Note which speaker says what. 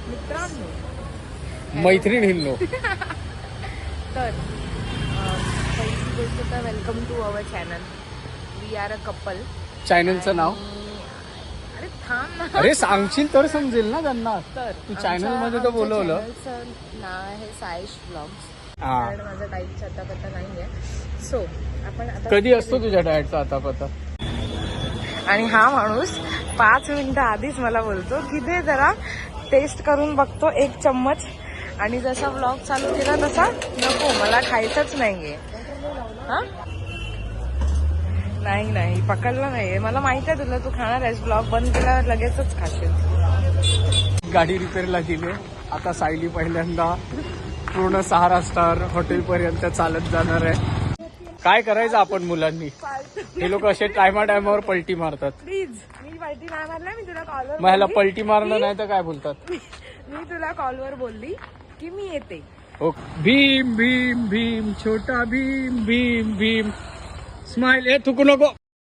Speaker 1: मित्रांनो
Speaker 2: मैत्रिणींनो
Speaker 1: तर पहिली गोष्ट तर welcome to our channel. We are a couple.
Speaker 2: चॅनलचं नाव
Speaker 1: अरे थांब ना.
Speaker 2: अरे सांगशील तर समजेल ना त्यांना.
Speaker 1: तर
Speaker 2: तू चॅनल मध्ये तर बोलवलं.
Speaker 1: चॅनलचं नाव आहे सायश व्लॉग्स.
Speaker 2: हा.
Speaker 1: कारण माझा डाईटचा आता पत्ता नाहीये. सो आपण आता
Speaker 2: कधी असतो तुझ्या डाएटचा आता पता?
Speaker 1: आणि हा माणूस 5 मिनिटं आधीच मला बोलतो की ते जरा टेस्ट करून बघतो 1 चम्मच. आणि जसा व्लॉग चालू केला तसा नको मला खायचंच नाहीये. हा नाही पकडलं नाहीये. मला माहित आहे तुला तू खाणार आहेस. ब्लॉग बंद केल्यावर लगेचच खाशील.
Speaker 2: गाडी रिपेअरला गेली. आता सायली पहिल्यांदा पूर्ण 6 स्टार हॉटेल पर्यंत चालत जाणार आहे. काय करायचं आपण मुलांनी? हे लोक असे टायमावर पलटी मारतात.
Speaker 1: प्लीज मी पलटी नाही मारला. मी तुला कॉलवर
Speaker 2: मग ह्याला पलटी मारणं नाही तर काय बोलतात?
Speaker 1: मी तुला कॉलवर बोलली की मी येते.
Speaker 2: हो. भीम भीम भीम छोटा भीम भीम भीम स्माइल. थुकू नको.